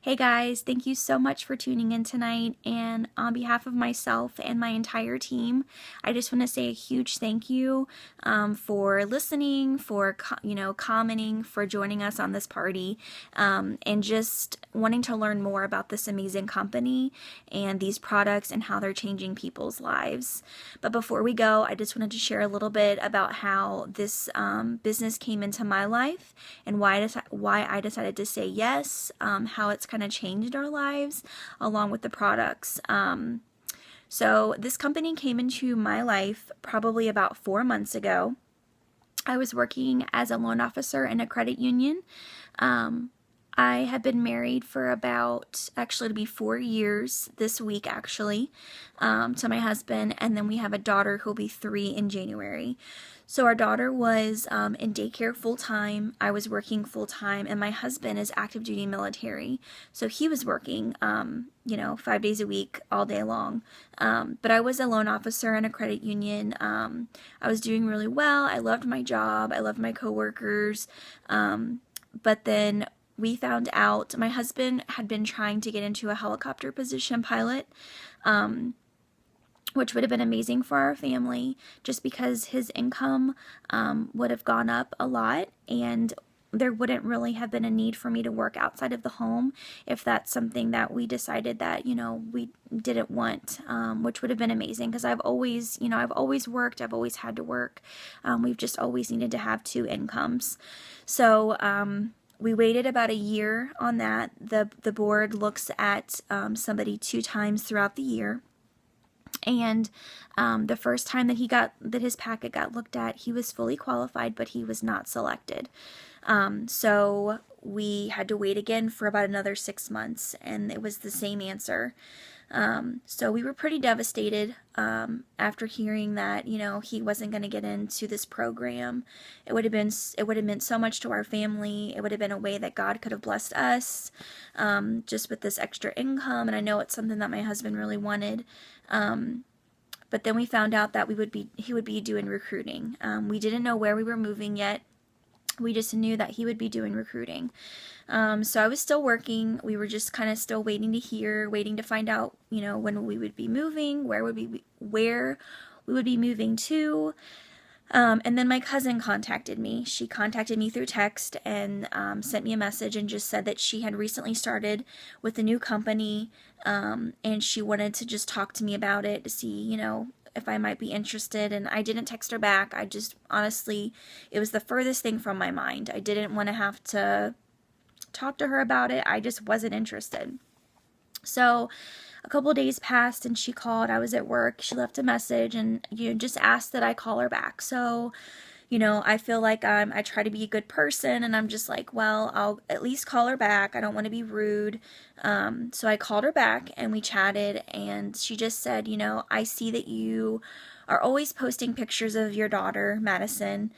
Hey guys, thank you so much for tuning in tonight. And on behalf of myself and my entire team, I just want to say a huge thank you for listening, for commenting, for joining us on this party, and just wanting to learn more about this amazing company and these products and how they're changing people's lives. But before we go, I just wanted to share a little bit about how this business came into my life and why I decided to say yes, how it's kind of changed our lives along with the products. So this company came into my life probably about 4 months ago. I was working as a loan officer in a credit union. I had been married for actually to be 4 years this week, actually, to my husband, and then we have a daughter who'll be 3 in January. So our daughter was in daycare full time. I was working full time, and my husband is active duty military, so he was working, 5 days a week, all day long. But I was a loan officer in a credit union. I was doing really well. I loved my job. I loved my coworkers. But then we found out my husband had been trying to get into a helicopter position pilot, which would have been amazing for our family just because his income would have gone up a lot, and there wouldn't really have been a need for me to work outside of the home if that's something that we decided that, we didn't want, which would have been amazing because I've always worked, I've always had to work. We've just always needed to have two incomes. So, we waited about a year on that. The board looks at somebody 2 times throughout the year. And the first time that his packet got looked at, he was fully qualified, but he was not selected. So we had to wait again for about another 6 months, and it was the same answer. So we were pretty devastated after hearing that, he wasn't going to get into this program. It would have meant so much to our family. It would have been a way that God could have blessed us, just with this extra income. And I know it's something that my husband really wanted. But then we found out that he would be doing recruiting. We didn't know where we were moving yet. We just knew that he would be doing recruiting. So I was still working. We were just kind of still waiting to find out, when we would be moving, where we would be moving to. And then my cousin contacted me. She contacted me through text and sent me a message and just said that she had recently started with a new company, and she wanted to just talk to me about it to see, if I might be interested. And I didn't text her back. I just, honestly, it was the furthest thing from my mind. I didn't want to have to talk to her about it. I just wasn't interested. So a couple days passed and she called. I was at work. She left a message and just asked that I call her back. So, I feel like I try to be a good person, and I'm just like, well, I'll at least call her back. I don't want to be rude. So I called her back and we chatted, and she just said, I see that you are always posting pictures of your daughter, Madison.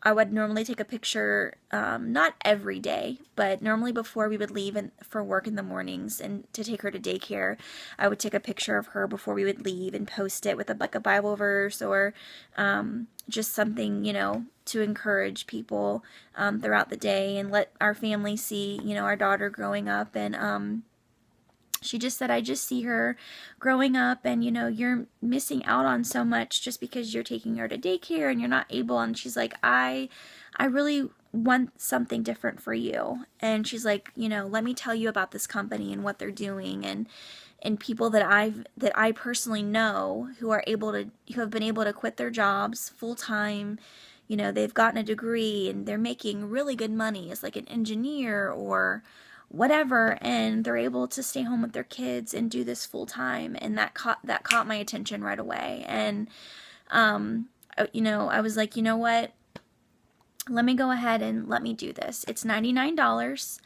I would normally take a picture, not every day, but normally before we would leave for work in the mornings and to take her to daycare, I would take a picture of her before we would leave and post it with a Bible verse or just something, to encourage people throughout the day and let our family see, our daughter growing up. And she just said, I just see her growing up, and you're missing out on so much just because you're taking her to daycare and you're not able. And she's like, I really want something different for you. And she's like, let me tell you about this company and what they're doing, and people that I personally know who have been able to quit their jobs full time. They've gotten a degree and they're making really good money as like an engineer or whatever, and they're able to stay home with their kids and do this full time. And that caught my attention right away. And I was like, you know what, let me go ahead and let me do this. It's $99.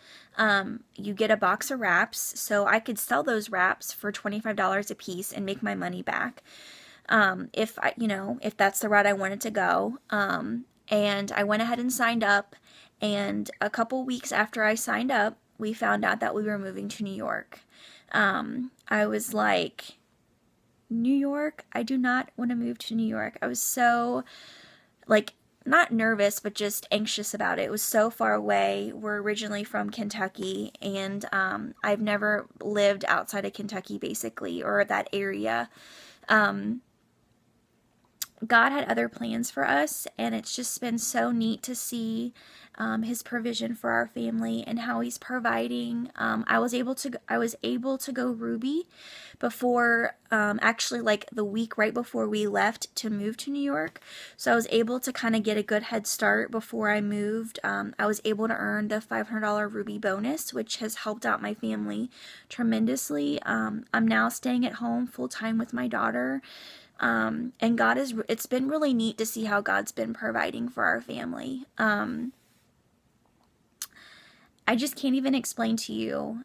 You get a box of wraps, so I could sell those wraps for $25 a piece and make my money back, if that's the route I wanted to go. And I went ahead and signed up, and a couple weeks after I signed up, we found out that we were moving to New York. I was like, New York? I do not want to move to New York. I was so, like, not nervous, but just anxious about it. It was so far away. We're originally from Kentucky, and I've never lived outside of Kentucky, basically, or that area. Um, God had other plans for us, and it's just been so neat to see His provision for our family and how He's providing. I was able to go Ruby before, actually like the week right before we left to move to New York. So I was able to kind of get a good head start before I moved. I was able to earn the $500 Ruby bonus, which has helped out my family tremendously. I'm now staying at home full time with my daughter. And it's been really neat to see how God's been providing for our family. I just can't even explain to you,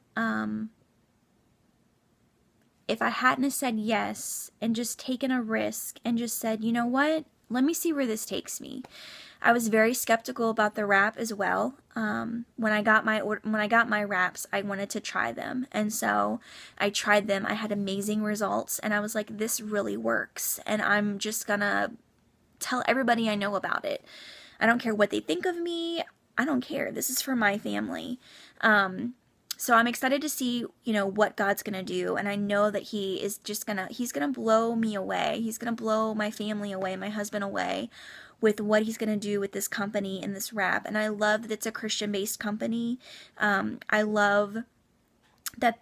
if I hadn't have said yes and just taken a risk and just said, you know what, let me see where this takes me. I was very skeptical about the wrap as well. When I got my wraps, I wanted to try them, and so I tried them. I had amazing results, and I was like, this really works, and I'm just gonna tell everybody I know about it. I don't care what they think of me. I don't care. This is for my family. So I'm excited to see, what God's going to do. And I know that he's going to blow me away. He's going to blow my family away, my husband away, with what he's going to do with this company and this wrap. And I love that it's a Christian-based company. I love that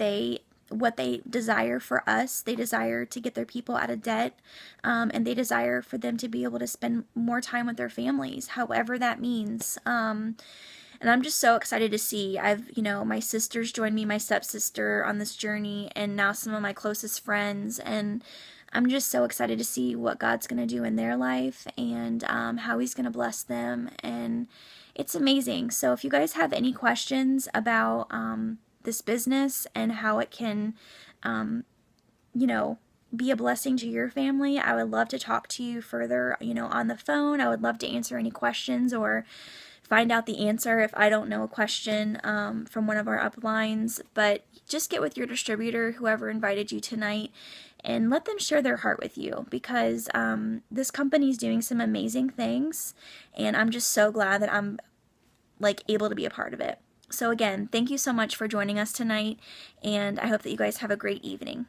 what they desire for us, they desire to get their people out of debt, and they desire for them to be able to spend more time with their families, however that means. And I'm just so excited to see. My sisters joined me, my stepsister, on this journey, and now some of my closest friends, and I'm just so excited to see what God's going to do in their life, and how He's going to bless them, and it's amazing. So if you guys have any questions about this business and how it can, be a blessing to your family, I would love to talk to you further, on the phone. I would love to answer any questions or find out the answer if I don't know a question from one of our uplines. But just get with your distributor, whoever invited you tonight, and let them share their heart with you, because this company is doing some amazing things, and I'm just so glad that I'm able to be a part of it. So again, thank you so much for joining us tonight, and I hope that you guys have a great evening.